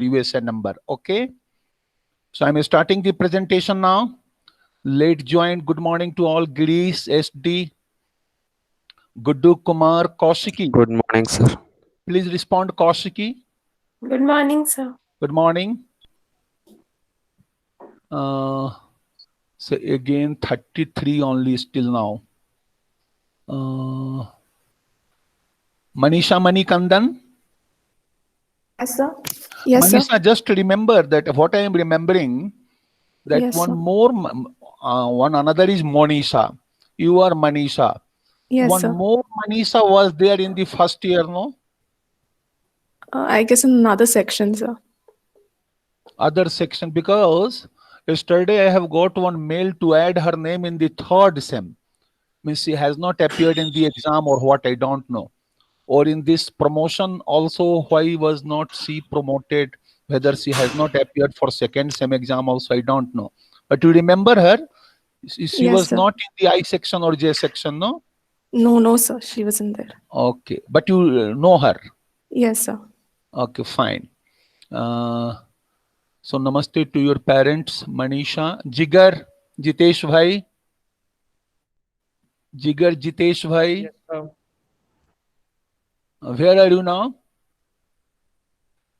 previous number. Okay. So I'm starting the presentation now. Late joined. Good morning to all. Girish, SD, Guddu Kumar, Kaushiki. Good morning, sir. Please respond, Kaushiki. Good morning, sir. Good morning. So again, 33 only still now. Manisha Manikandan. Yes, sir. Yes, sir. Manisha, just remember that what I am remembering, that Yes, one sir. more, one another is Monisha. You are Manisha. Yes, One sir. more Manisha was there in the first year, no? I guess in another section, sir. Other section, because yesterday I have got one mail to add her name in the third sem. Means she has not appeared in the exam or what, I don't know. Or in this promotion also, why was not she promoted? Whether she has not appeared for second sem exam also, I don't know. But you remember her? She Yes, was sir. not in the I section or J section, no? No, sir. She wasn't there. Okay, but you know her. Yes, sir. Okay, fine. So namaste to your parents, Manisha. Jigar, Jitesh bhai. Jigar, Jitesh bhai. Yes, sir. Where are you now?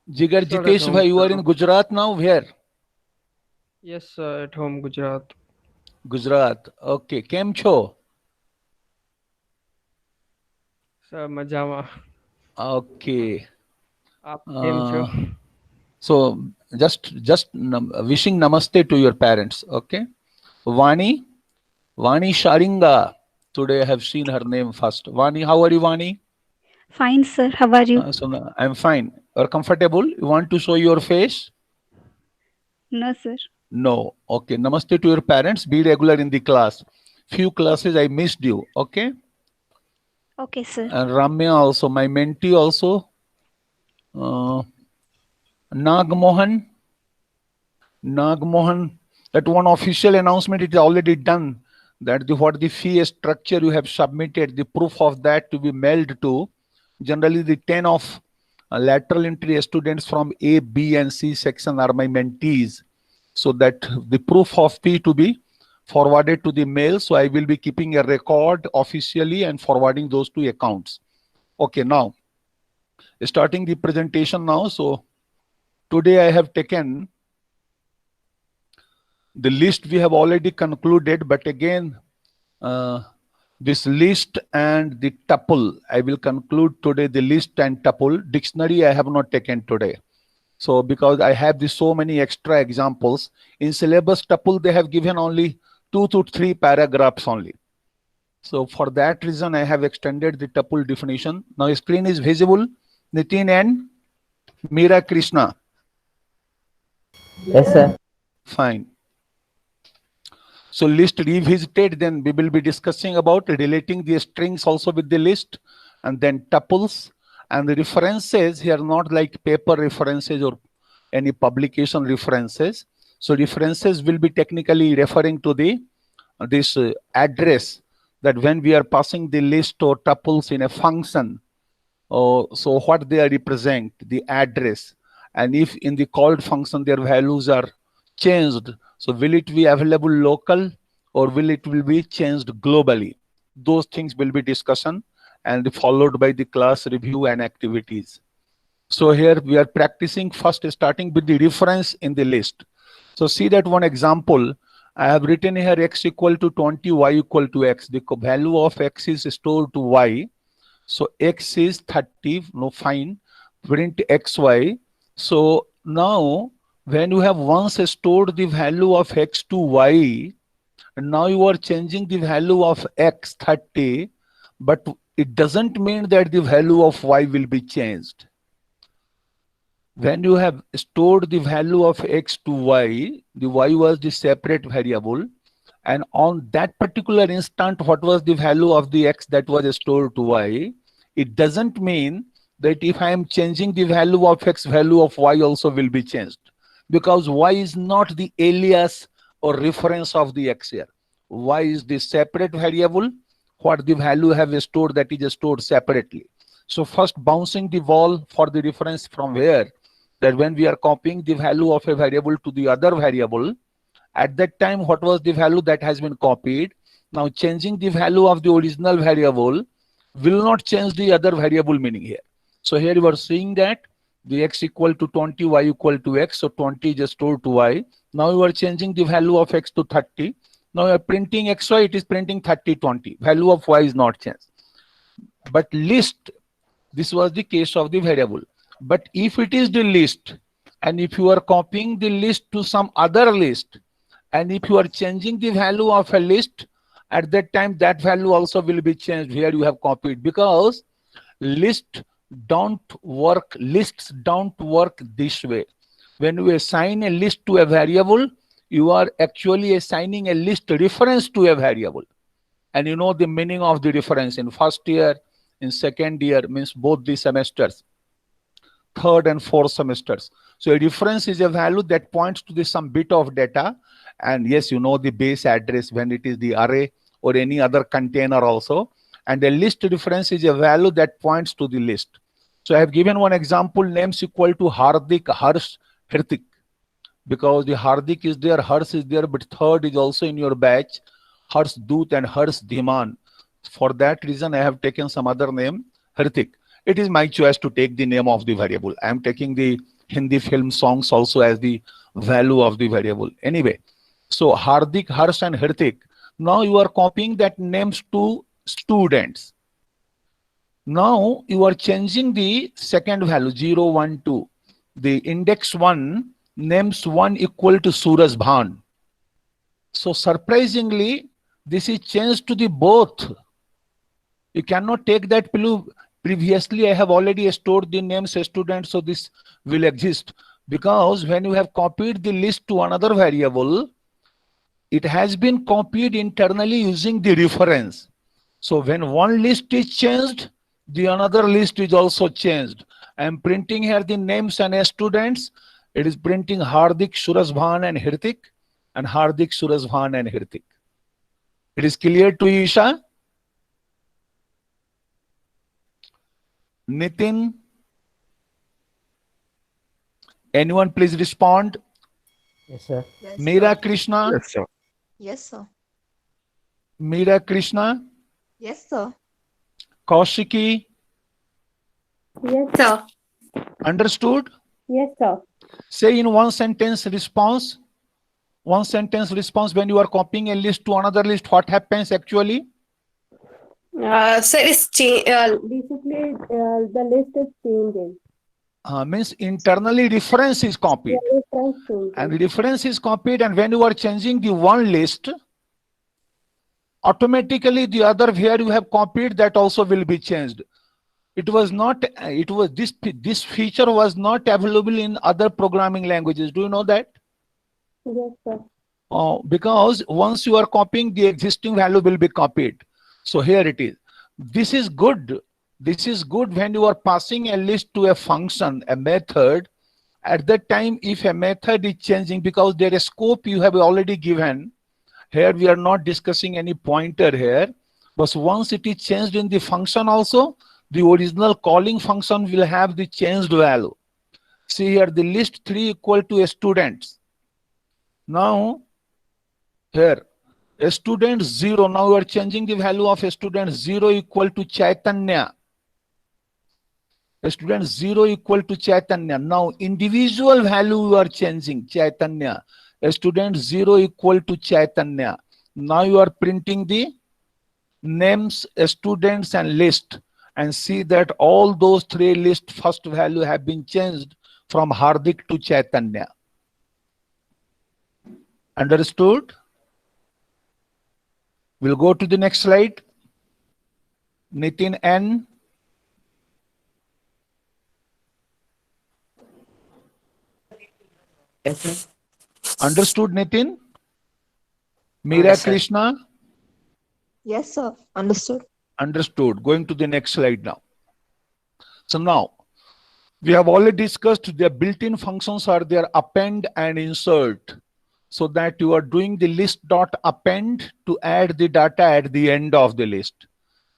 Jigar, Sir, at Jitesh home, bhai, you are sir. in Gujarat now. Where? Yes, sir, at home, Gujarat. Gujarat. Okay, કેમ છો? Sir, મજામાં. Okay. આપ કેમ છો? So just wishing namaste to your parents. Okay. Vani Sharinga. Today I have seen her name first. Vani, how are you, Vani? Fine, sir. How are you? I'm fine. Are comfortable? You want to show your face? No, sir. No. Okay. Namaste to your parents. Be regular in the class. Few classes I missed you. Okay. Okay, sir. And Ramya also, my mentee also. Nagmohan, that one official announcement it is already done, that what the fee structure you have submitted, the proof of that to be mailed to generally the 10 of lateral entry students from A, B and C section are my mentees. So that the proof of fee to be forwarded to the mail. So I will be keeping a record officially and forwarding those two accounts. Okay, now starting the presentation now. So today I have taken the list we have already concluded, but again, this list and the tuple, I will conclude today the list and tuple. Dictionary I have not taken today. So because I have so many extra examples, in syllabus tuple they have given only 2 to 3 paragraphs only. So for that reason, I have extended the tuple definition. Now screen is visible. Nitin and Meera Krishna. Yes, sir. Fine. So list revisited, then we will be discussing about relating the strings also with the list, and then tuples and the references here, not like paper references or any publication references. So references will be technically referring to the this address, that when we are passing the list or tuples in a function, so what they represent, the address, and if in the called function their values are changed, so will it be available local or will be changed globally? Those things will be discussion and followed by the class review and activities. So here we are practicing first starting with the reference in the list. So see that one example. I have written here x equal to 20, y equal to x. The value of x is stored to y. So x is 30, no, fine, print xy. So now when you have once stored the value of x to y, and now you are changing the value of x 30, but it doesn't mean that the value of y will be changed. When you have stored the value of x to y, the y was the separate variable, and on that particular instant, what was the value of the x that was stored to y? It doesn't mean that if I am changing the value of x, value of y also will be changed, because y is not the alias or reference of the x here. Y is the separate variable. What the value have stored, that is stored separately. So first bouncing the ball for the reference from where? that when we are copying the value of a variable to the other variable, at that time, what was the value that has been copied? Now changing the value of the original variable will not change the other variable meaning here. So here you are seeing that the x equal to 20, y equal to x. So 20 is stored to y. Now you are changing the value of x to 30. Now you are printing xy, it is printing 30, 20. Value of y is not changed. But list, this was the case of the variable. But if it is the list, and if you are copying the list to some other list, and if you are changing the value of a list, at that time that value also will be changed. Here you have copied, because lists don't work this way. When you assign a list to a variable, you are actually assigning a list reference to a variable, and you know the meaning of the reference in first year, in second year, means both the semesters, third and fourth semesters. So a reference is a value that points to some bit of data, and yes, you know the base address when it is the array or any other container also. And a list reference is a value that points to the list. So I have given one example, names equal to Hardik, Harsh, Hrithik, because the Hardik is there, Harsh is there, but third is also in your batch, Harsh Doot and Harsh Dhiman. For that reason, I have taken some other name, Hrithik. It is my choice to take the name of the variable. I am taking the Hindi film songs also as the value of the variable. Anyway, so Hardik, Harsh and Hrithik. Now you are copying that names to students. Now you are changing the second value, 0, 1, 2. The index 1, names 1 equal to Suraj Bhan. So surprisingly, this is changed to the both. You cannot take that previously I have already stored the names students, so this will exist. Because when you have copied the list to another variable, it has been copied internally using the reference. So when one list is changed, the another list is also changed. I am printing here the names and students. It is printing Hardik, Suraj Bhan and Hrithik, and Hardik, Suraj Bhan and Hrithik. It is clear to you, Isha? Nitin? Anyone please respond? Yes, sir. Yes, Meera sir. Krishna? Yes, sir. Yes, sir. Meera Krishna? Yes, sir. Kaushiki? Yes, sir. Understood? Yes, sir. Say in one sentence response. One sentence response, when you are copying a list to another list, what happens actually? Sir, basically the list is changing. Means internally reference is copied. The reference changing. And the reference is copied, and when you are changing the one list, automatically the other where you have copied, that also will be changed. This feature was not available in other programming languages. Do you know that? Yes, sir. Because once you are copying, the existing value will be copied. So here it is. This is good. This is good when you are passing a list to a function, a method. At that time, if a method is changing, because there is scope you have already given, here we are not discussing any pointer here, but once it is changed in the function also, the original calling function will have the changed value. See here, the list 3 equal to students. Now, here, a student 0, now you are changing the value of a student 0 equal to Chaitanya. A student 0 equal to Chaitanya. Now, individual value you are changing, Chaitanya. A student 0 equal to Chaitanya. Now you are printing the names, students and list. And see that all those 3 list first value have been changed from Hardik to Chaitanya. Understood? We'll go to the next slide. Nitin N. Yes, sir. Understood, Nitin? Meera Yes, sir. Krishna? Yes, sir. Understood. Understood. Going to the next slide now. So now, we have already discussed their built-in functions are their append and insert. So that you are doing the list dot append to add the data at the end of the list.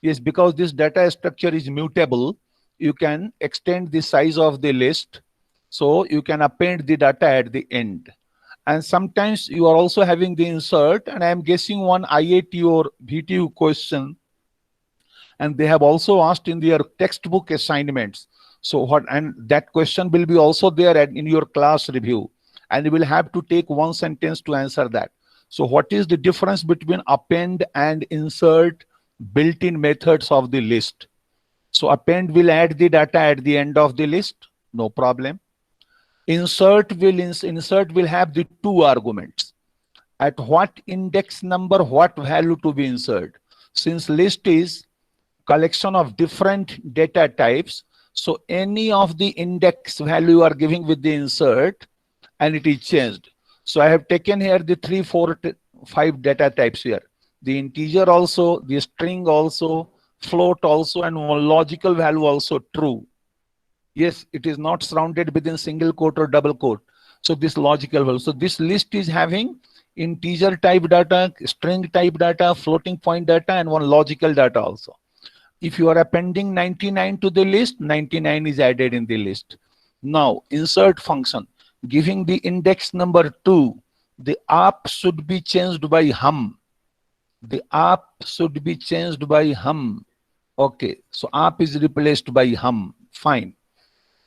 Yes, because this data structure is mutable, you can extend the size of the list So you can append the data at the end. And sometimes you are also having the insert, and I am guessing one IAT or VTU question, and they have also asked in their textbook assignments. So what, and that question will be also there in your class review, and you will have to take one sentence to answer that. So what is the difference between append and insert built-in methods of the list? So append will add the data at the end of the list, no problem. Insert will have the two arguments. At what index number, what value to be inserted. Since list is collection of different data types, so any of the index value you are giving with the insert, and it is changed. So I have taken here the 3, 4, 5 data types here. The integer also, the string also, float also, and one logical value also true. Yes, it is not surrounded within single quote or double quote. So this logical value. So this list is having integer type data, string type data, floating point data, and one logical data also. If you are appending 99 to the list, 99 is added in the list. Now, insert function, giving the index number 2, the app should be changed by hum. The app should be changed by hum. Okay, so app is replaced by hum. Fine.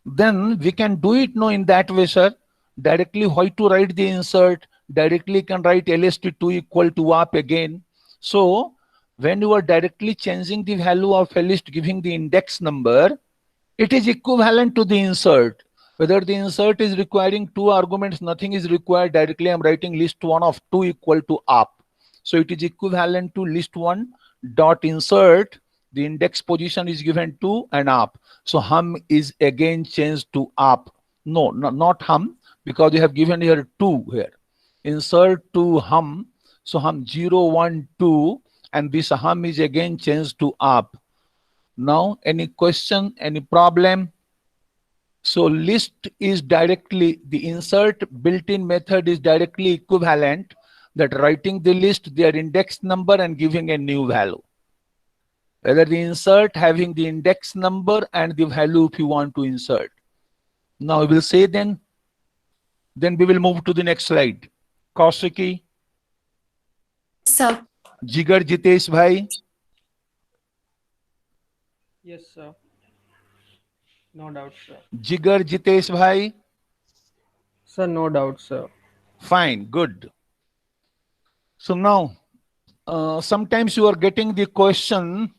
Then we can do it now in that way, sir. Directly, why to write the insert? Directly can write lst2 equal to app again. So when you are directly changing the value of a list, giving the index number, it is equivalent to the insert. Whether the insert is requiring 2 arguments, nothing is required. Directly I'm writing list1 of 2 equal to app. So it is equivalent to list1 dot insert. The index position is given to an app. So hum is again changed to app. No, not hum, because you have given here 2 here. Insert to hum. So hum 0, 1, 2, and this hum is again changed to app. Now, any question, any problem? So list is directly, the insert built-in method is directly equivalent that writing the list, their index number, and giving a new value. Whether the insert having the index number and the value if you want to insert. Now we will say then we will move to the next slide. Kaushiki, Sir. Jigar Jitesh bhai. Yes, sir. No doubt, sir. Jigar Jitesh bhai. Sir, no doubt, sir. Fine, good. So now, sometimes you are getting the question,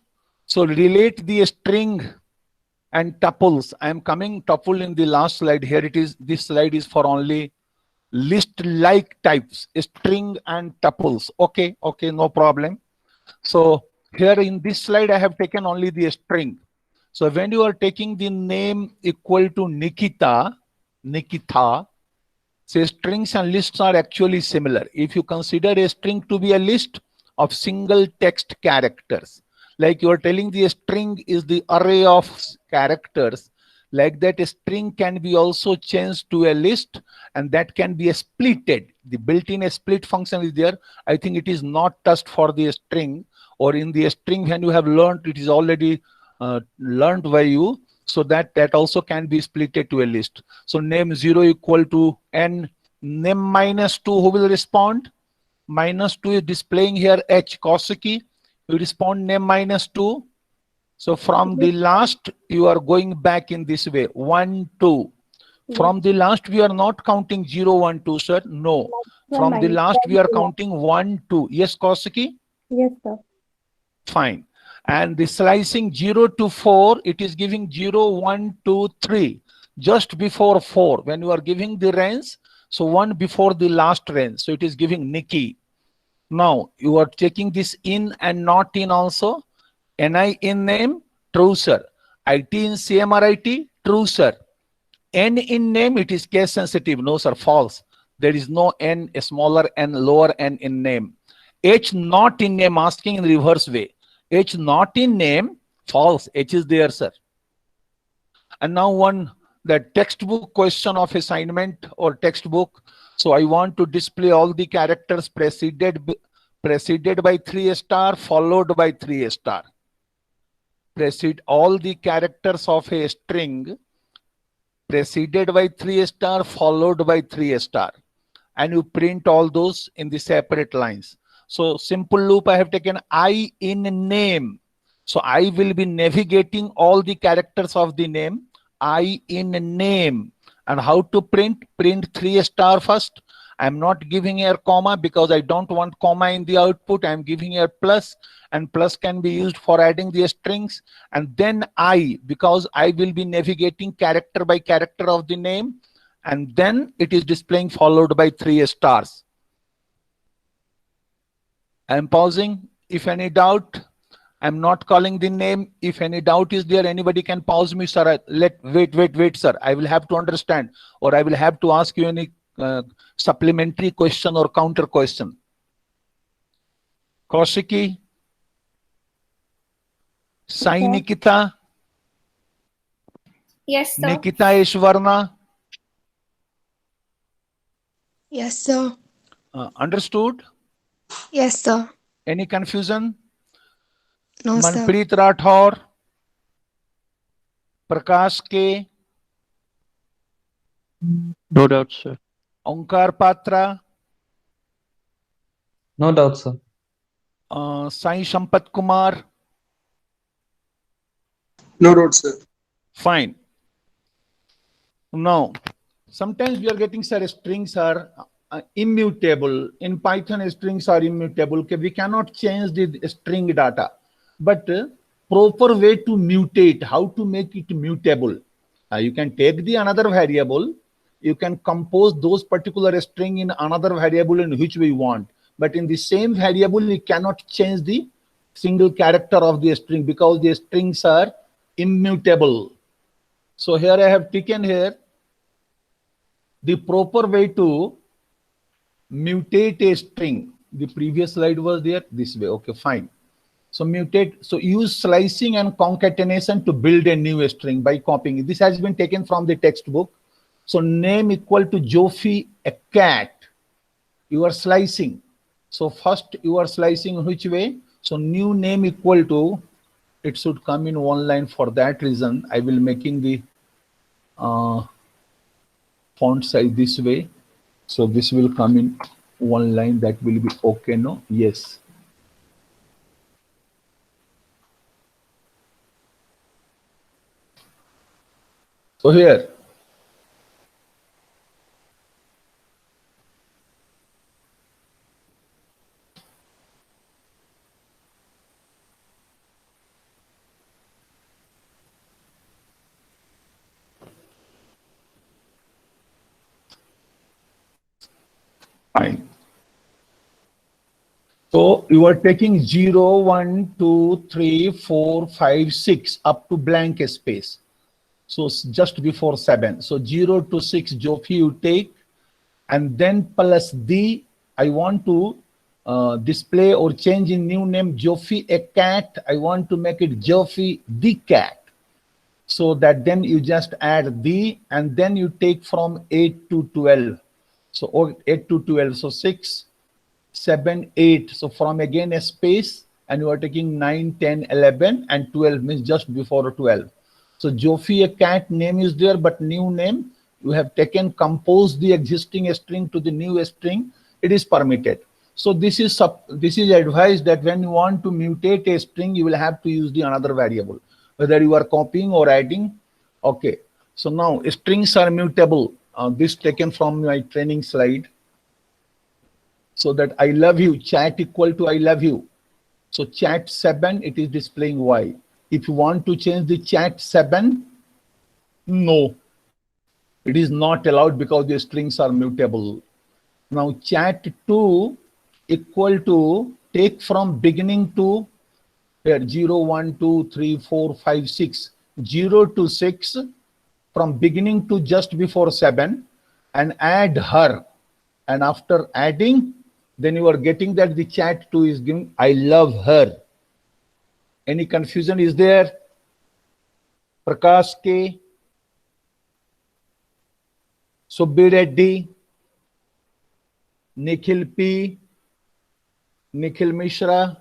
so relate the string and tuples. I am coming tuple in the last slide. Here it is, this slide is for only list-like types, string and tuples. Okay, okay, no problem. So here in this slide, I have taken only the string. So when you are taking the name equal to Nikita, say strings and lists are actually similar. If you consider a string to be a list of single text characters, like you are telling the string is the array of characters, like that a string can be also changed to a list, and that can be splitted. The built-in split function is there. I think it is not touched for the string, or in the string when you have learned, it is already learned by you. So that also can be splitted to a list. So name 0 equal to n, name -2, who will respond? -2 is displaying here H. Kaushiki, you respond name -2. So from the last, you are going back in this way, 1, 2. From the last, we are not counting 0, 1, 2, sir. No. From the last, we are counting 1, 2. Yes, Kaushiki? Yes, sir. Fine. And the slicing 0 to 4, it is giving 0, 1, 2, 3. Just before 4, when you are giving the range, so 1 before the last range. So it is giving Nikki. Now, you are checking this in and not in also. NI in name, true, sir. IT in CMRIT, true, sir. N in name, it is case sensitive. No, sir, false. There is no N, a smaller N, lower N in name. H not in name, asking in reverse way. H not in name, false. H is there, sir. And now the textbook question of assignment or textbook. So I want to display all the characters preceded by 3 star, followed by 3 star. Precede all the characters of a string preceded by 3 star, followed by 3 star, and you print all those in the separate lines. So simple loop, I have taken I in name. So I will be navigating all the characters of the name, I in name. And how to print? Print 3 star first. I'm not giving a comma because I don't want comma in the output. I'm giving a plus, and plus can be used for adding the strings. And then I, because I will be navigating character by character of the name, and then it is displaying followed by 3 stars. I'm pausing. If any doubt, I'm not calling the name. If any doubt is there, anybody can pause me, sir. Wait, sir. I will have to understand, or I will have to ask you any supplementary question or counter question. Kaushiki, Sai Okay. Nikita, Yes, sir. Nikita Ishwarna. Yes, sir. Understood? Yes, sir. Any confusion? No, sir. Manpreet Rathore, Prakash K, No doubt, sir. Onkar Patra, No doubt, sir. Sai Sampat Kumar. No doubt, sir. Fine. Now, sometimes we are getting, sir, strings are immutable. In Python, strings are immutable. Okay, we cannot change the string data. But proper way to mutate, how to make it mutable. You can take the another variable, you can compose those particular string in another variable in which we want. But in the same variable, you cannot change the single character of the string because the strings are immutable. So here I have taken here the proper way to mutate a string. The previous slide was there this way. Okay, fine. So mutate, so use slicing and concatenation to build a new string by copying. This has been taken from the textbook. So name equal to Jofi, a cat. You are slicing. So first you are slicing which way? So new name equal to, it should come in one line. For that reason, I will making the font size this way. So this will come in one line. That will be okay, no? Yes. So here, fine. So you are taking 0, 1, 2, 3, 4, 5, 6 up to blank space. So just before 7. So 0 to 6 Jofi you take, and then plus D. I want to display or change in new name Jofi a cat. I want to make it Jofi the cat. So that then you just add D, and then you take from 8 to 12. So or 8 to 12. So 6, 7, 8. So from again a space, and you are taking 9, 10, 11, and 12 means just before 12. So Jofi a cat name is there, but new name you have taken, compose the existing string to the new string. It is permitted. So this is advised that when you want to mutate a string, you will have to use the another variable, whether you are copying or adding. Okay. So now strings are mutable. This taken from my training slide. So that I love you, chat equal to I love you. So chat 7, it is displaying Y. If you want to change the chat 7, no, it is not allowed because the strings are mutable. Now chat 2 equal to, take from beginning to here 0, 1, 2, 3, 4, 5, 6, 0 to 6, from beginning to just before 7, and add her. And after adding, then you are getting that the chat 2 is giving I love her. Any confusion is there? Prakash K, Subbi Reddy, Nikhil P, Nikhil Mishra,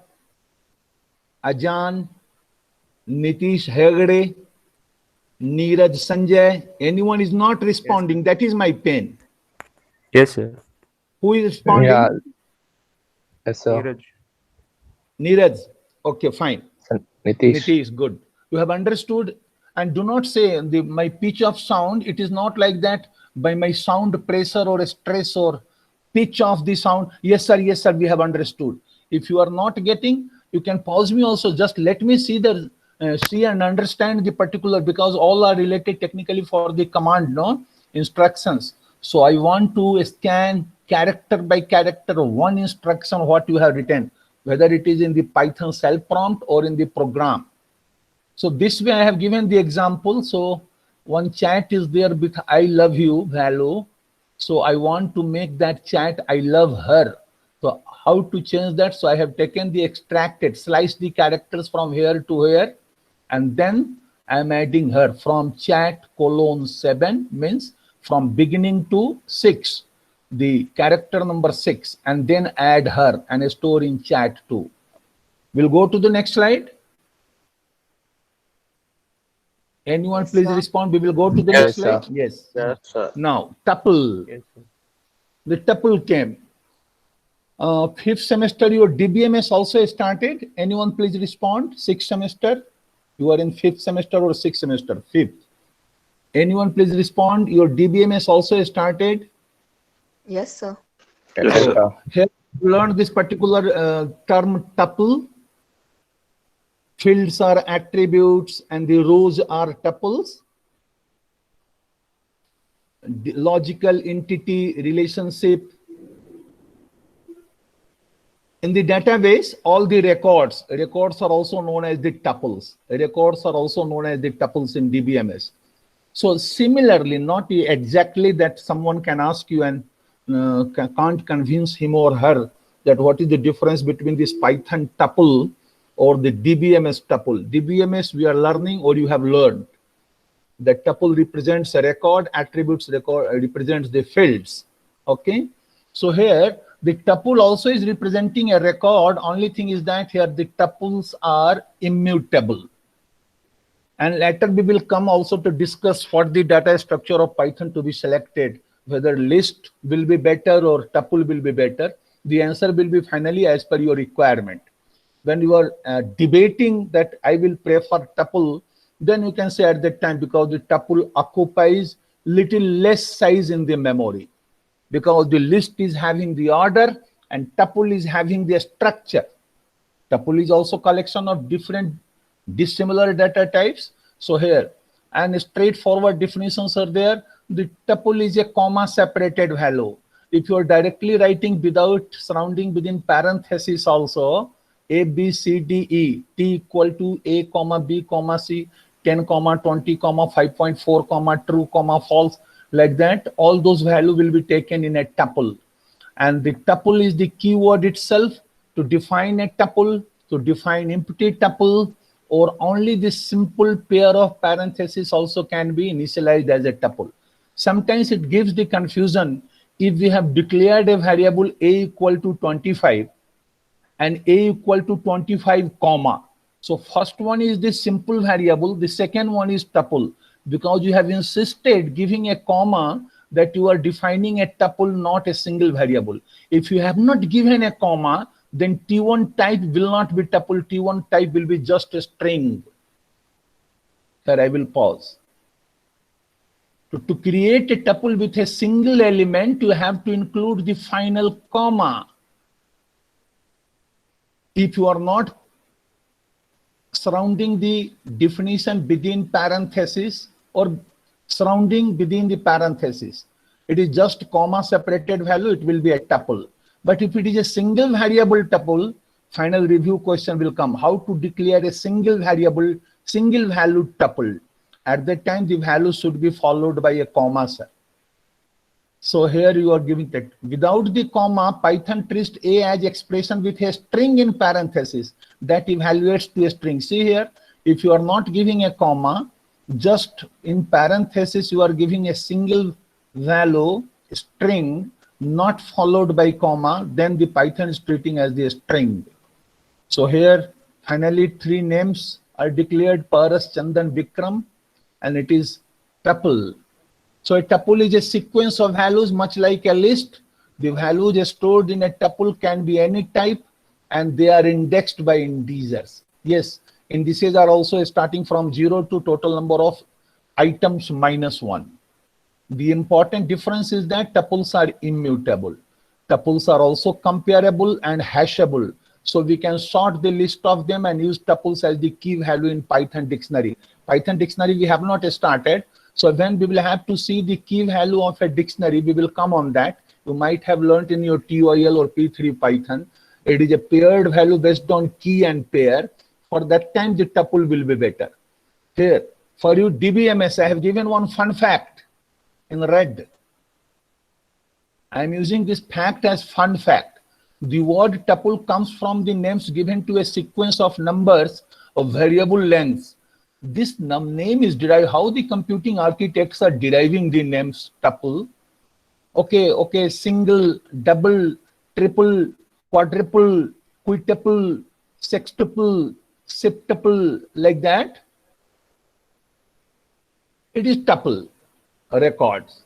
Ajan, Nitish Hegde, Neeraj, Sanjay, anyone is not responding. That is my pain. Yes, sir. Who is responding? Yeah. Yes, sir. Neeraj. Neeraj. Okay, fine. Nitish. Nitish, good. You have understood. And do not say my pitch of sound. It is not like that by my sound pressure or stress or pitch of the sound. Yes, sir. Yes, sir. We have understood. If you are not getting, you can pause me also. Just let me see the see and understand the particular, because all are related technically for the command, no instructions. So I want to scan character by character one instruction what you have written, whether it is in the Python cell prompt or in the program. So this way I have given the example. So one chat is there with I love you value. So I want to make that chat I love her. So how to change that? So I have taken the extracted, sliced the characters from here to here, and then I am adding her from chat colon 7 means from beginning to 6, the character number 6, and then add her and store in chat 2. We'll go to the next slide. Anyone Yes, please sir. respond. We will go to the Yes, next slide. sir. Yes. Yes, sir. Now, tuple. Yes, sir. The tuple came. 5th semester, your DBMS also started. Anyone please respond? 6th semester. You are in 5th semester or 6th semester? 5th. Anyone please respond? Your DBMS also started. Yes, sir. Yes, sir. Here you learned this particular term tuple. Fields are attributes and the rows are tuples. The logical entity relationship. In the database, all the records are also known as the tuples. Records are also known as the tuples in DBMS. So similarly, not exactly that someone can ask you and can't convince him or her that what is the difference between this Python tuple or the DBMS tuple. DBMS we are learning or you have learned. The tuple represents a record, attributes represents the fields. Okay. So here the tuple also is representing a record. Only thing is that here the tuples are immutable. And later we will come also to discuss what the data structure of Python to be selected, whether list will be better or tuple will be better. The answer will be finally as per your requirement. When you are debating that I will prefer tuple, then you can say at that time, because the tuple occupies little less size in the memory, because the list is having the order and tuple is having the structure. Tuple is also collection of different dissimilar data types. So here, and straightforward definitions are there. The tuple is a comma separated value. If you are directly writing without surrounding within parentheses also, A, B, C, D, E, T equal to A, comma, B, comma, C, 10, comma, 20, comma, 5.4, comma, true, comma, false, like that, all those values will be taken in a tuple. And the tuple is the keyword itself. To define a tuple, to define empty tuple, or only this simple pair of parentheses also can be initialized as a tuple. Sometimes it gives the confusion if we have declared a variable A equal to 25 and A equal to 25 comma. So first one is the simple variable, the second one is tuple, because you have insisted giving a comma that you are defining a tuple, not a single variable. If you have not given a comma, then T1 type will not be tuple, T1 type will be just a string. Here I will pause. To create a tuple with a single element, you have to include the final comma. If you are not surrounding the definition within parentheses or surrounding within the parentheses, it is just comma separated value, it will be a tuple. But if it is a single variable tuple, final review question will come. How to declare a single variable, single value tuple? At that time, the value should be followed by a comma, sir. So here you are giving that. Without the comma, Python treats A as expression with a string in parentheses that evaluates to a string. See here, if you are not giving a comma, just in parentheses, you are giving a single value string, not followed by comma, then the Python is treating as the string. So here, finally, 3 names are declared: Paras, Chandan, Vikram. and it is tuple. So a tuple is a sequence of values, much like a list. The values stored in a tuple can be any type, and they are indexed by integers. Yes, indices are also starting from 0 to total number of items minus 1. The important difference is that tuples are immutable. Tuples are also comparable and hashable. So we can sort the list of them and use tuples as the key value in Python dictionary. Python dictionary we have not started. So when we will have to see the key value of a dictionary, we will come on that. You might have learned in your TOEL or P3 Python. It is a paired value based on key and pair. For that time, the tuple will be better. Here, for you DBMS, I have given one fun fact in red. I am using this fact as fun fact. The word tuple comes from the names given to a sequence of numbers of variable lengths. This name is derived, how the computing architects are deriving the names tuple. Okay, single, double, triple, quadruple, quintuple, sextuple, septuple, like that. It is tuple records.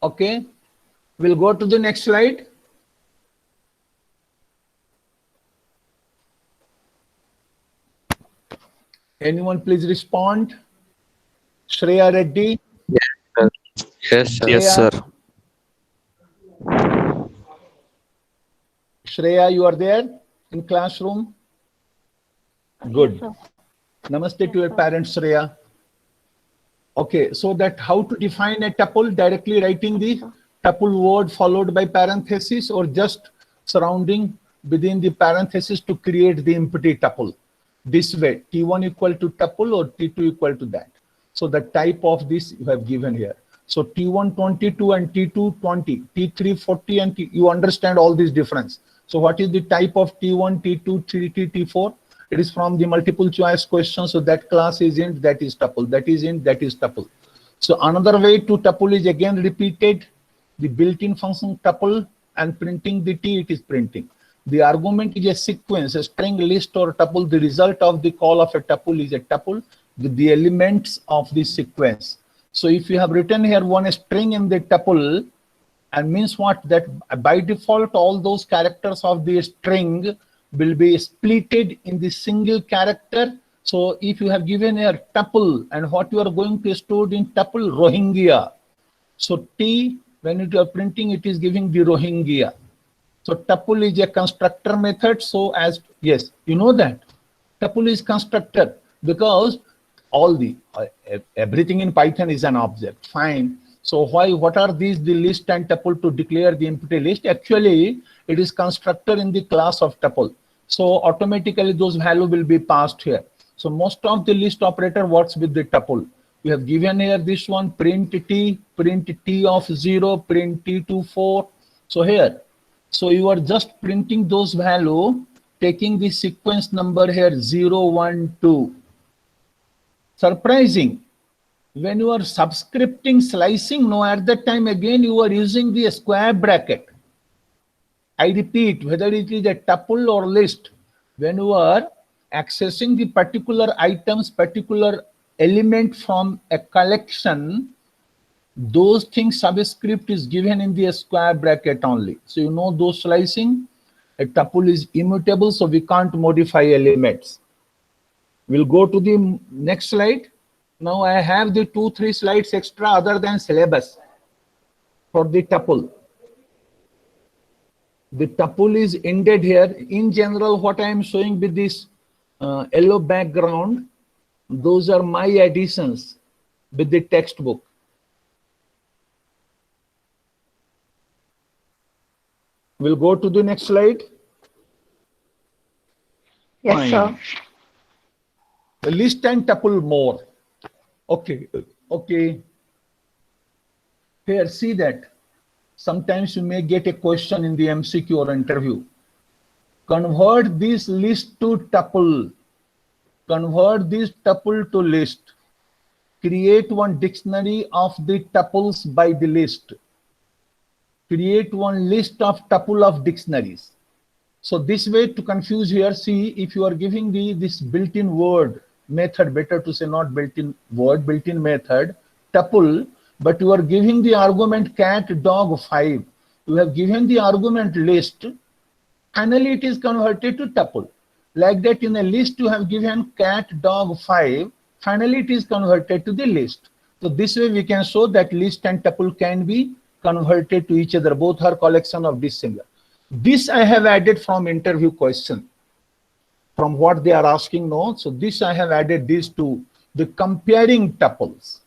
Okay, we'll go to the next slide. Anyone please respond? Shreya Reddy? Yes, sir. Yes, sir. Shreya, you are there in classroom? Good. Namaste to your parents, Shreya. Okay, so that how to define a tuple, directly writing the tuple word followed by parenthesis, or just surrounding within the parenthesis to create the empty tuple. This way, T1 equal to tuple or T2 equal to that. So the type of this you have given here. So T1 22 and T2 20, T3 40 and you understand all this difference. So what is the type of T1, T2, T3, T4? It is from the multiple choice question. So that class is int, that is tuple, that is int, that is tuple. So another way to tuple is again repeated. The built-in function tuple and printing the T, it is printing. The argument is a sequence, a string, list or tuple. The result of the call of a tuple is a tuple with the elements of the sequence. So if you have written here one string in the tuple, and means what? That by default all those characters of the string will be splitted in the single character. So if you have given a tuple and what you are going to store in tuple, Rohingya. So T, when you are printing, it is giving the Rohingya. So tuple is a constructor method. So as, yes, you know that tuple is constructor because all the everything in Python is an object. Fine. So what are these? The list and tuple to declare the empty list. Actually, it is constructor in the class of tuple. So automatically those value will be passed here. So most of the list operator works with the tuple. We have given here this one, print T of 0, print T to 4. So here, so you are just printing those value, taking the sequence number here 0, 1, 2. Surprising. When you are subscripting, slicing, no, at that time again you are using the square bracket. I repeat, whether it is a tuple or list, when you are accessing the particular items, particular element from a collection, those things subscript is given in the square bracket only. So you know those slicing, a tuple is immutable, so we can't modify elements. We'll go to the next slide. Now I have the 2-3 slides extra other than syllabus for the tuple. The tuple is ended here. In general, what I am showing with this yellow background, those are my additions with the textbook. We'll go to the next slide. Yes, Fine. sir. The list and tuple more. Okay. Here, see that. Sometimes you may get a question in the MCQ or interview. Convert this list to tuple. Convert this tuple to list. Create one dictionary of the tuples by the list. Create one list of tuple of dictionaries. So this way to confuse here, see if you are giving this built-in word, method, better to say not built-in word, built-in method, tuple, but you are giving the argument cat, dog, 5. You have given the argument list, finally it is converted to tuple. Like that, in a list you have given cat, dog, 5, finally it is converted to the list. So this way we can show that list and tuple can be converted to each other. Both are collection of dissimilar. This I have added from interview question, from what they are asking now. So this I have added this to the comparing tuples.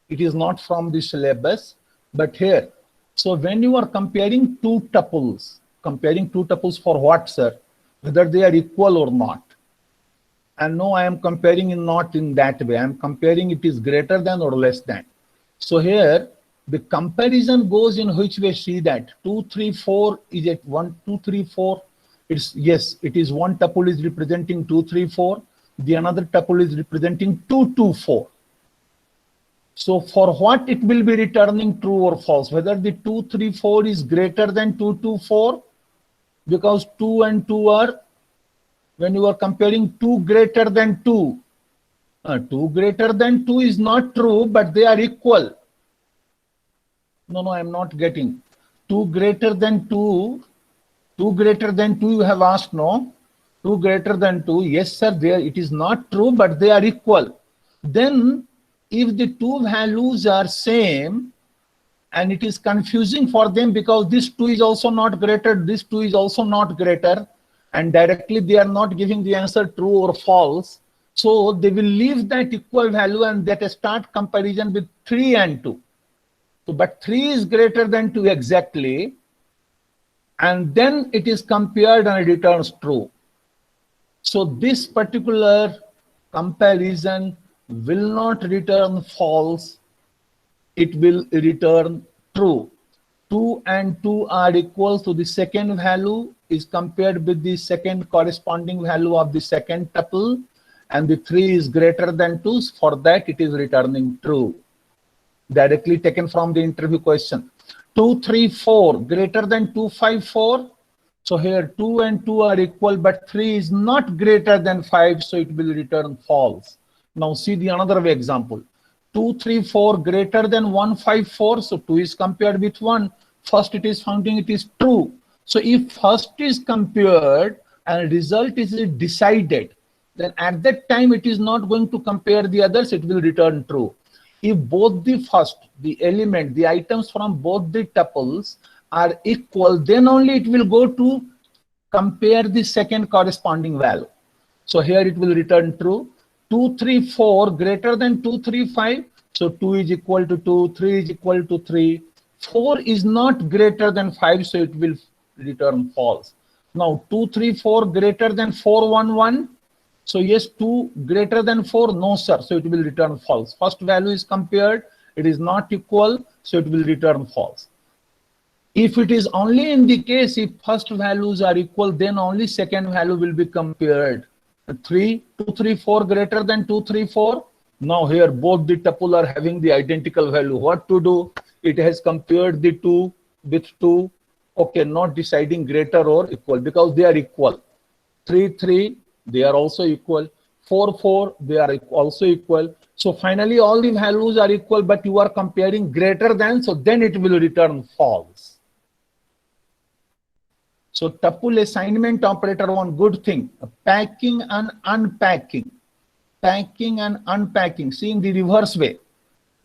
It is not from the syllabus, but here. So when you are comparing two tuples for what, sir? Whether they are equal or not. And no, I am comparing in not in that way. I am comparing it is greater than or less than. So here, the comparison goes in which way? See that 2, 3, 4 is at 1, 2, 3, 4. It's yes, it is one tuple is representing 2, 3, 4. The another tuple is representing 2, 2, 4. So for what it will be returning true or false? Whether the 2, 3, 4 is greater than 2, 2, 4, because 2 and 2 are, when you are comparing 2 greater than 2, 2 greater than 2 is not true, but they are equal. No, I am not getting. 2 greater than 2, 2 greater than 2 you have asked, no? 2 greater than 2, yes sir, there it is not true, but they are equal. Then if the two values are same, and it is confusing for them because this 2 is also not greater, this 2 is also not greater, and directly they are not giving the answer true or false. So they will leave that equal value and that start comparison with 3 and 2. So, but 3 is greater than 2 exactly, and then it is compared and it returns true. So this particular comparison will not return false, it will return true. 2 and 2 are equal, so the second value is compared with the second corresponding value of the second tuple, and the 3 is greater than 2, for that it is returning true. Directly taken from the interview question. 2, 3, 4 greater than 2, 5, 4. So here 2 and 2 are equal, but 3 is not greater than 5, so it will return false. Now see the another way example. 2, 3, 4 greater than 1, 5, 4. So 2 is compared with 1. First it is finding it is true. So if first is compared and result is decided, then at that time it is not going to compare the others, it will return true. If both the first, the element, the items from both the tuples are equal, then only it will go to compare the second corresponding value. So here it will return true. 2, 3, 4 greater than 2, 3, 5. So 2 is equal to 2, 3 is equal to 3. 4 is not greater than 5, so it will return false. Now 2, 3, 4 greater than 4, 1, 1. So yes, 2 greater than 4, no sir, so it will return false. First value is compared, it is not equal, so it will return false. If it is only in the case if first values are equal, then only second value will be compared. 2, 3, 4 greater than 2, 3, 4. Now here both the tuple are having the identical value. What to do? It has compared the 2 with 2. Okay, not deciding greater or equal because they are equal. 3, 3, they are also equal. 4, 4, they are also equal. So finally all the values are equal, but you are comparing greater than, so then it will return false. So tuple assignment operator, one good thing, packing and unpacking. Packing and unpacking, see in the reverse way.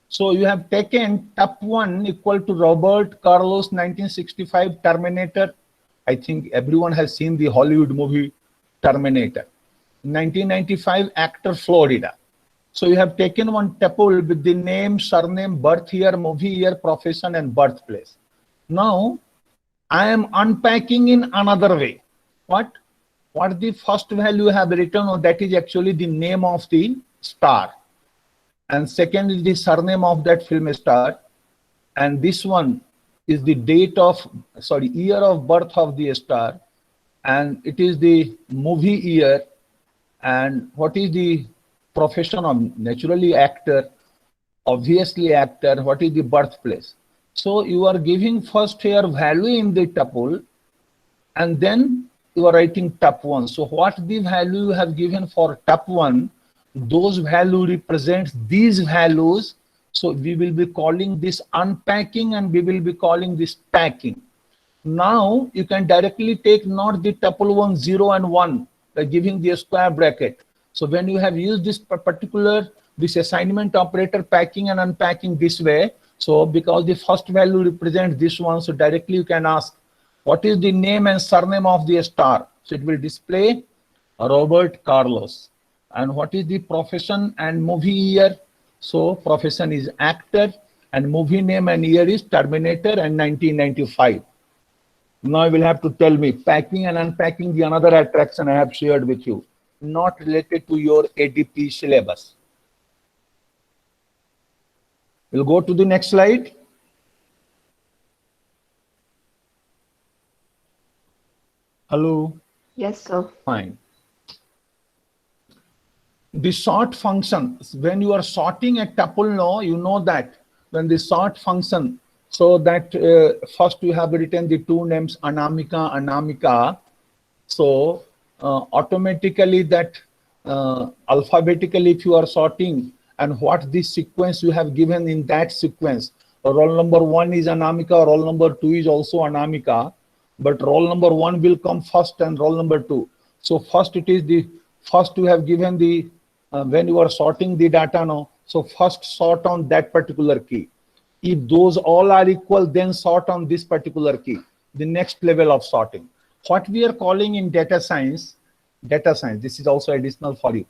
So you have taken tup1 equal to Robert Carlos 1965 Terminator. I think everyone has seen the Hollywood movie Terminator. 1995 actor Florida. So you have taken one tuple with the name, surname, birth year, movie year, profession, and birthplace. Now I am unpacking in another way. What the first value have written on, that is actually the name of the star. And second is the surname of that film star. And this one is the year of birth of the star. And it is the movie year. And what is the profession of, naturally actor, obviously actor, what is the birthplace. So you are giving first here value in the tuple, and then you are writing tup1. So what the value you have given for tup1, those value represents these values. So we will be calling this unpacking and we will be calling this packing. Now you can directly take not the tuple 1, 0 and 1 by giving the square bracket. So when you have used this particular, this assignment operator packing and unpacking this way, so because the first value represents this one, so directly you can ask, what is the name and surname of the star? So it will display Robert Carlos. And what is the profession and movie year? So profession is actor and movie name and year is Terminator and 1995. Now you will have to tell me packing and unpacking, the another attraction I have shared with you, not related to your ADP syllabus. We'll go to the next slide. Hello. Yes, sir. Fine. The sort function, when you are sorting a tuple, no, you know that when the sort function, so that first you have written the two names Anamika, Anamika. So automatically that alphabetically if you are sorting and what this sequence you have given in that sequence, roll number 1 is Anamika, roll number 2 is also Anamika, but roll number 1 will come first and roll number 2. So first it is the first you have given the when you are sorting the data now, so first sort on that particular key. If those all are equal, then sort on this particular key, the next level of sorting. What we are calling in data science, this is also additional for you.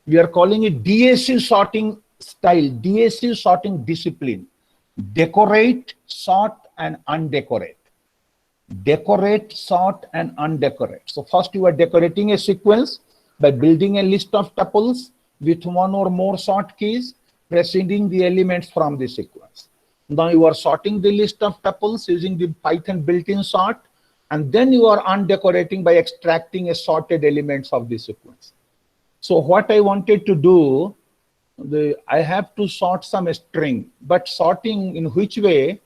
We are calling it DSC sorting style, DSC sorting discipline. Decorate, sort, and undecorate. Decorate, sort, and undecorate. So first you are decorating a sequence by building a list of tuples with one or more sort keys preceding the elements from the sequence. Now you are sorting the list of tuples using the Python built-in sort, and then you are undecorating by extracting a sorted elements of the sequence. So what I wanted to do, I have to sort some string, but sorting in which way?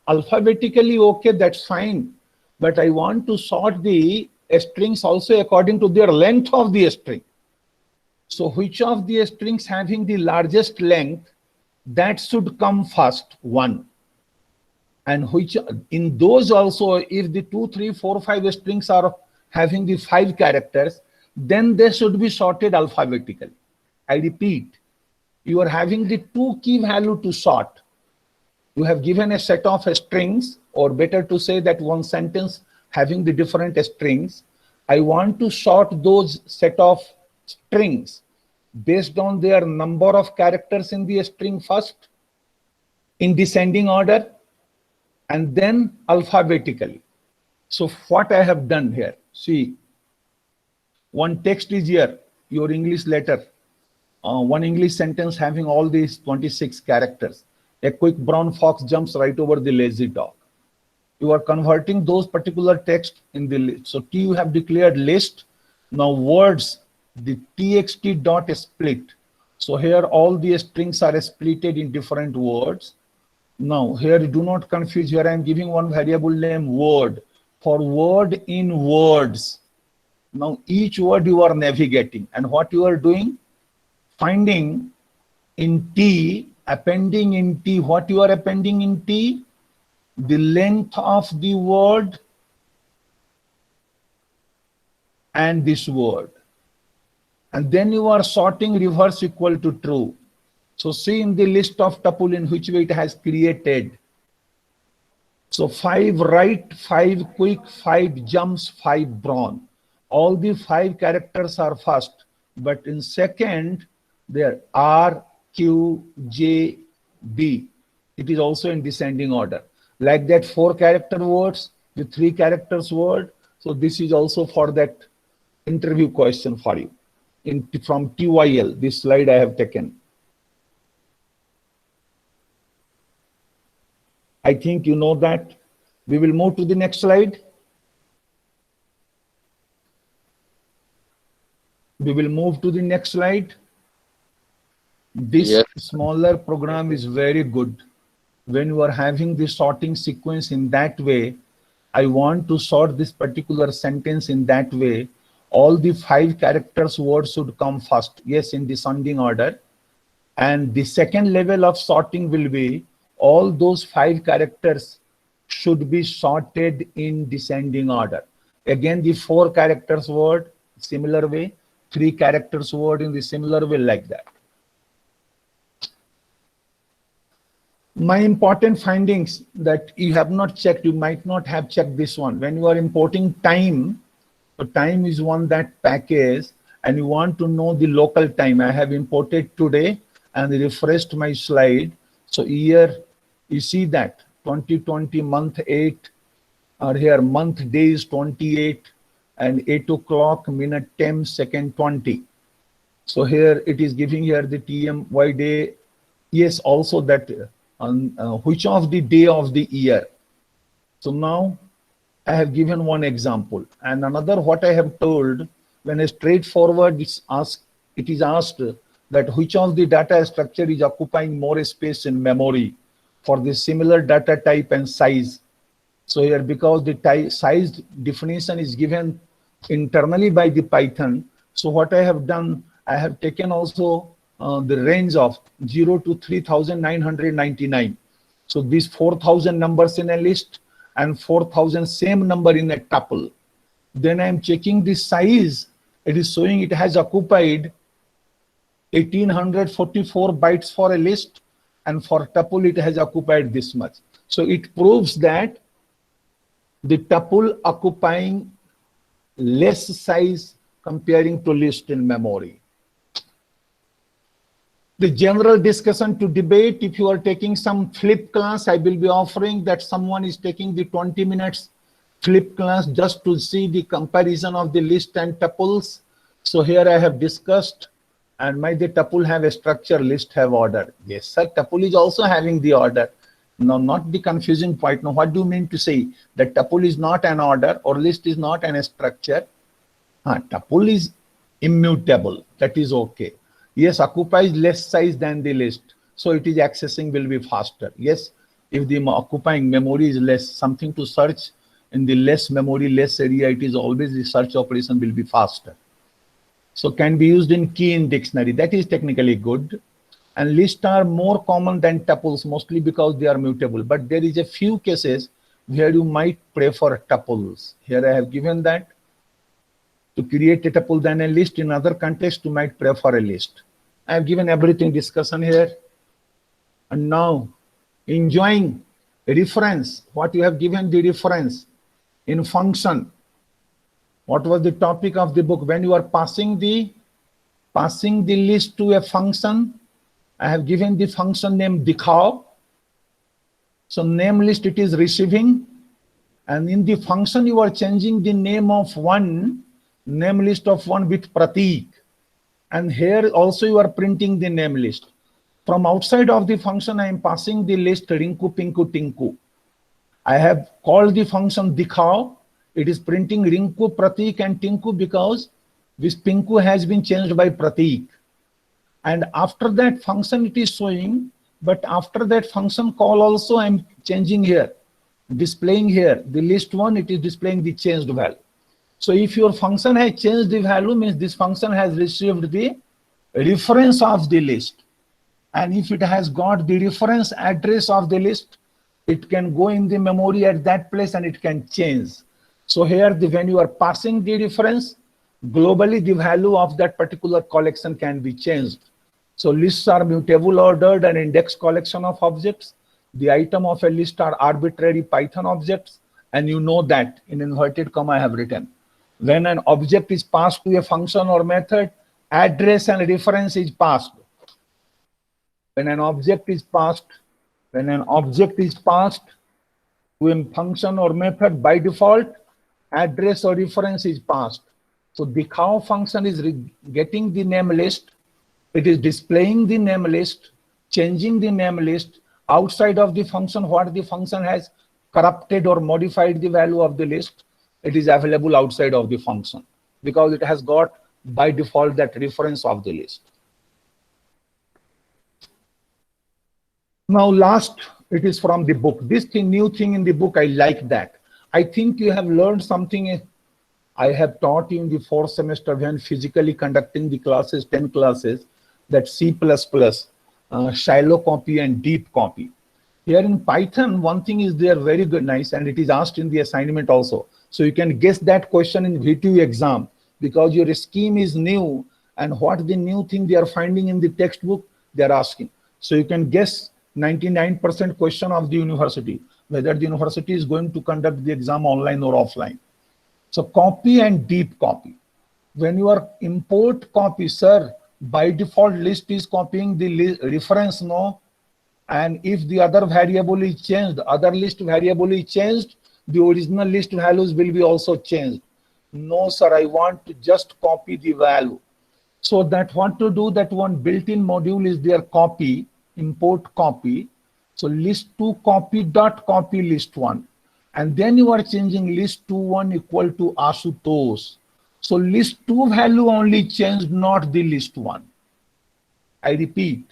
Alphabetically, okay, that's fine. But I want to sort the strings also according to their length of the string. So which of the strings having the largest length, that should come first, 1. And which in those also, if the 2, 3, 4, 5 strings are having the 5 characters, then they should be sorted alphabetically. I repeat, you are having the 2 key value to sort. You have given a set of strings, or better to say that one sentence having the different strings. I want to sort those set of strings based on their number of characters in the string first, in descending order, and then alphabetically. So what I have done here, see, one text is here, your English letter, one English sentence having all these 26 characters. A quick brown fox jumps right over the lazy dog. You are converting those particular text in the list. So T you have declared list. Now words, the txt dot split. So here all the strings are splitted in different words. Now here do not confuse, here I am giving one variable name word for word in words. Now each word you are navigating, and what you are doing, finding in T, appending in T, what you are appending in T, the length of the word and this word. And then you are sorting reverse equal to true. So see in the list of tuple in which way it has created. So 5 right, 5 quick, 5 jumps, 5 brown. All the 5 characters are first, but in second, there R, Q, J, B. It is also in descending order. Like that 4 character words, the 3 characters word. So this is also for that interview question for you. From TYL, this slide I have taken. I think you know that. We will move to the next slide. We will move to the next slide. This Yes. smaller program is very good. When you are having the sorting sequence in that way, I want to sort this particular sentence in that way. All the 5 characters words should come first. Yes, in descending order. And the second level of sorting will be all those 5 characters should be sorted in descending order. Again, the 4 characters word, similar way, 3 characters word in the similar way, like that. My important findings that you have not checked, you might not have checked this one. When you are importing time, so time is one that package, and you want to know the local time. I have imported today and refreshed my slide. So here you see that 2020 month 8, or here month day is 28 and 8 o'clock minute 10 second 20. So here it is giving here the TMY day. Yes, also that on which of the day of the year. So now I have given one example, and another what I have told, when a straightforward is asked, it is asked that which of the data structure is occupying more space in memory for the similar data type and size. So here, because the size definition is given internally by the Python, so what I have done, I have taken also the range of 0 to 3,999. So these 4,000 numbers in a list and 4,000 same number in a tuple. Then I am checking the size. It is showing it has occupied 1844 bytes for a list, and for tuple it has occupied this much. So it proves that the tuple occupying less size comparing to list in memory. The general discussion to debate, if you are taking some flip class, I will be offering that someone is taking the 20 minutes flip class just to see the comparison of the list and tuples. So here I have discussed, and the tuple have a structure, list have order. Yes, sir, tuple is also having the order. No, not the confusing point. Now, what do you mean to say that tuple is not an order or list is not an structure? Tuple is immutable. That is okay. Yes, occupies less size than the list, so it is accessing will be faster. Yes, if the occupying memory is less, something to search in the less memory, less area, it is always the search operation will be faster. So can be used in key in dictionary. That is technically good. And lists are more common than tuples, mostly because they are mutable. But there is a few cases where you might prefer tuples. Here I have given that to create a tuple than a list. In other context, you might prefer a list. I have given everything discussion here. And now, enjoying reference, what you have given the reference in function. What was the topic of the book? When you are passing the list to a function, I have given the function name dikhao. So name list it is receiving, and in the function you are changing the name of one, name list of one with pratik. And here also you are printing the name list. From outside of the function, I am passing the list Rinku, Pinku, Tinku. I have called the function dikhao. It is printing Rinku, Pratik and Tinku because this Pinku has been changed by Pratik. And after that function it is showing, but after that function call also I am changing here, displaying here the list one, it is displaying the changed value. So if your function has changed the value, means this function has received the reference of the list. And if it has got the reference address of the list, it can go in the memory at that place and it can change. So here when you are passing the reference, globally the value of that particular collection can be changed. So lists are mutable ordered and index collection of objects. The item of a list are arbitrary Python objects, and you know that in inverted comma I have written. When an object is passed to a function or method, address and reference is passed. When an object is passed to a function or method, by default, address or reference is passed. So the dikhao function is getting the name list. It is displaying the name list, changing the name list outside of the function. What the function has corrupted or modified the value of the list, it is available outside of the function because it has got by default that reference of the list. Now last, it is from the book. This thing, new thing in the book, I like that. I think you have learned something I have taught you in the fourth semester when physically conducting the classes, 10 classes, that C++, shallow copy and deep copy. Here in Python, one thing is there very good, nice, and it is asked in the assignment also. So you can guess that question in VTU exam because your scheme is new and what the new thing they are finding in the textbook, they are asking. So you can guess 99% question of the university, whether the university is going to conduct the exam online or offline. So copy and deep copy. When you are import copy, sir, by default list is copying the reference, no? And if the other variable is changed, other list variable is changed, the original list values will be also changed. No, sir, I want to just copy the value. So that what to do, that one built-in module is their copy, import copy. So list2 copy dot copy list1. And then you are changing list21 equal to Ashutosh. So list2 value only changed, not the list1. I repeat,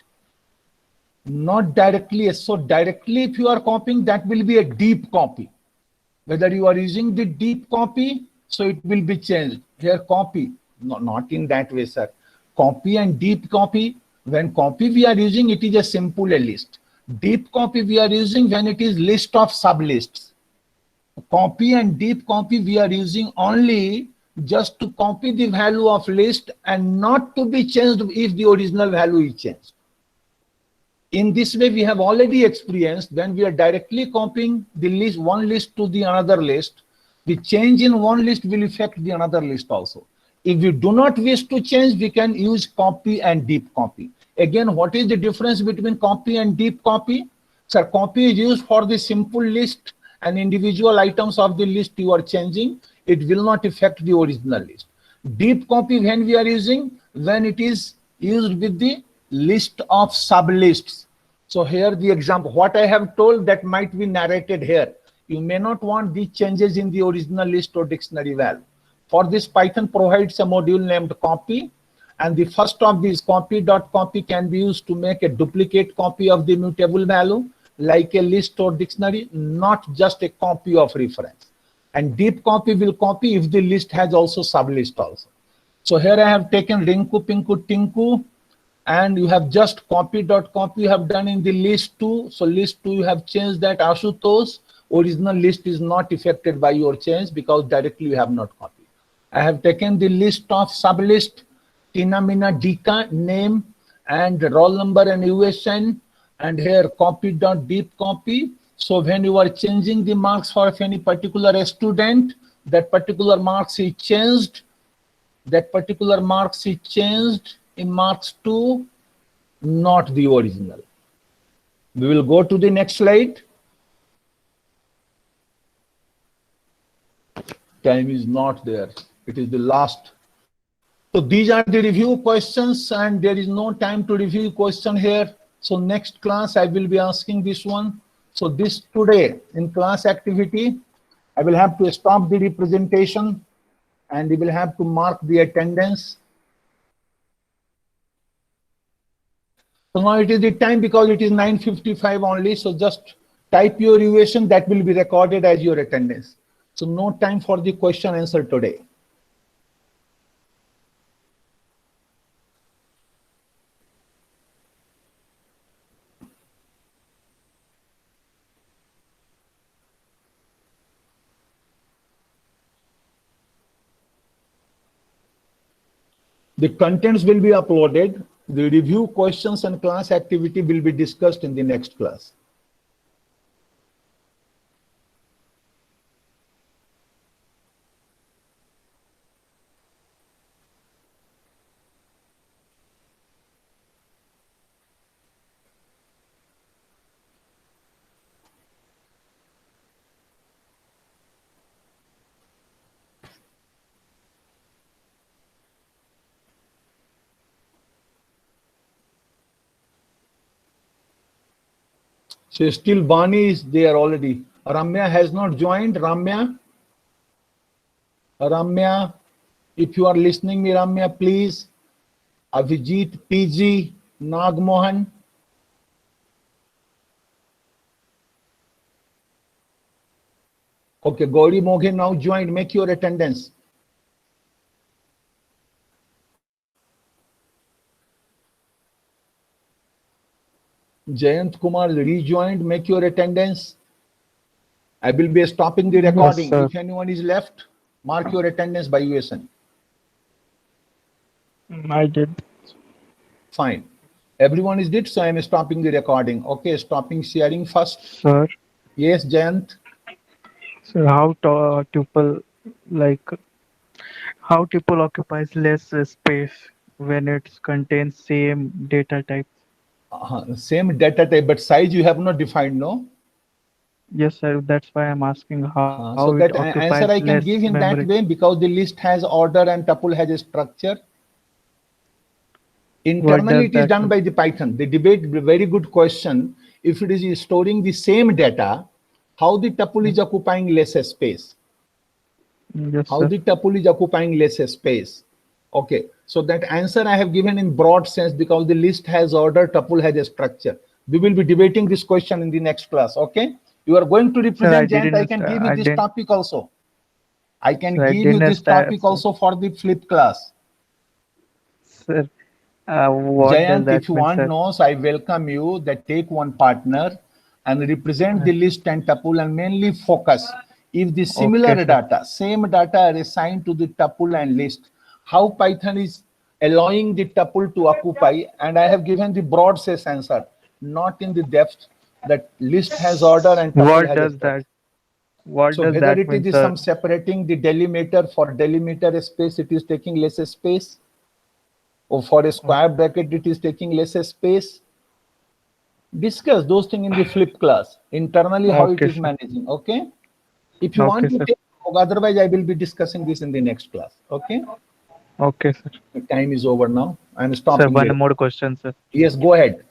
not directly. So directly if you are copying, that will be a deep copy. Whether you are using the deep copy, so it will be changed. Here copy, no, not in that way, sir. Copy and deep copy, when copy we are using, it is a simple list. Deep copy we are using when it is list of sublists. Copy and deep copy we are using only just to copy the value of list and not to be changed if the original value is changed. In this way, we have already experienced when we are directly copying the list, one list to the another list, the change in one list will affect the another list also. If we do not wish to change, we can use copy and deep copy. Again, what is the difference between copy and deep copy? Sir, copy is used for the simple list and individual items of the list you are changing. It will not affect the original list. Deep copy when we are using, when it is used with the list of sublists. So here the example, what I have told that might be narrated here. You may not want these changes in the original list or dictionary value. For this, Python provides a module named copy, and the first of these copy.copy can be used to make a duplicate copy of the immutable value, like a list or dictionary, not just a copy of reference. And deep copy will copy if the list has also sublist also. So here I have taken Rinku, Pinku, Tinku, and you have just copy.copy you have done in the list2. So list2 you have changed that Ashutosh. Original list is not affected by your change because directly you have not copied. I have taken the list of sublist, Tina, Mina, Dika, name and roll number and USN, and here copy.deep copy. So when you are changing the marks for any particular student, that particular marks is changed. That particular marks is changed in marks 2, not the original. We will go to the next slide. Time is not there. It is the last. So these are the review questions, and there is no time to review question here. So next class, I will be asking this one. So this today in class activity, I will have to stop the representation and we will have to mark the attendance. So now it is the time because it is 9:55 only. So just type your evaluation, that will be recorded as your attendance. So no time for the question answer today. The contents will be uploaded. The review questions and class activity will be discussed in the next class. So still Bani is there already. Ramya has not joined. Ramya, if you are listening me, Ramya, please. Avijit, PG, Nagmohan. Okay, Gauri Moghe now joined. Make your attendance. Jayant Kumar rejoined. Make your attendance. I will be stopping the recording. sir. If anyone is left, mark your attendance by USN. I did. Fine. Everyone is did, so I am stopping the recording. Okay, stopping sharing first. Sir, Yes, Jayant. how tuple occupies less space when it contains same data type? Same data type, but size you have not defined, no? Yes, sir. That's why I'm asking how So it that occupies answer I can less give in memory. that way because the list has order and tuple has a structure. Internally, does it is that done mean? by the Python. They debate very good question. If it is storing the same data, how the tuple is occupying less space? Yes, How sir. the tuple is occupying less space? Okay, so that answer I have given in broad sense because the list has order, tuple has a structure. We will be debating this question in the next class. Okay, you are going to represent Jayant. I can give you this topic also. I can Sir, I give you didn't this topic understand, also for the flip class. sir. What does Jayant, that if you mean, want sir? knows, I welcome you that take one partner and represent the list and tuple and mainly focus. If the similar Okay, sir. data, same data are assigned to the tuple and list, how Python is allowing the tuple to occupy, and I have given the broad sense answer, not in the depth that list has order and tuple What has a does structure. that? What So does whether that it mean, is sir? some separating the delimiter for delimiter space, it is taking less space. Or for a square bracket, it is taking less space. Discuss those things in the flip class. Internally, how it Okay, is sir. managing. Okay. If you Okay, want to sir. take, otherwise, I will be discussing this in the next class. Okay. Okay, sir. The time is over now. I am Sir, stopping one it. more question, sir. Yes, go ahead.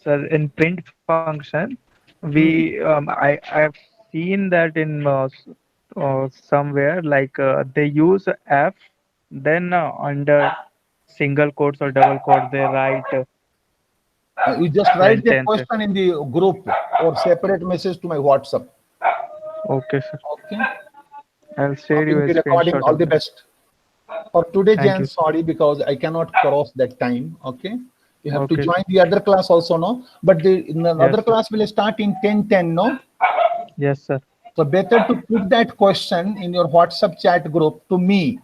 Sir, in print function, I've seen that in somewhere they use F, then under single quotes or double quotes they write You just write the sentences. question in the group or separate message to my WhatsApp. Okay, sir. Okay. I'll share Stopping you a the recording. screenshot All of the that. best. For today, Thank Jan, you. sorry, because I cannot cross that time. Okay. You have to Okay, join the other class also, no? But the other sir. class will start in 10:10, no? Yes, sir. So better to put that question in your WhatsApp chat group to me.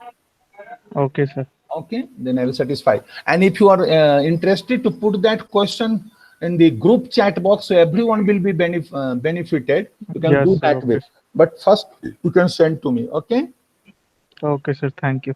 Okay, sir. Okay, then I will satisfy. And if you are interested to put that question in the group chat box, so everyone will be benefited. You can Yes, do sir. that Okay. way. But first, you can send to me. Okay. Okay, sir. Thank you.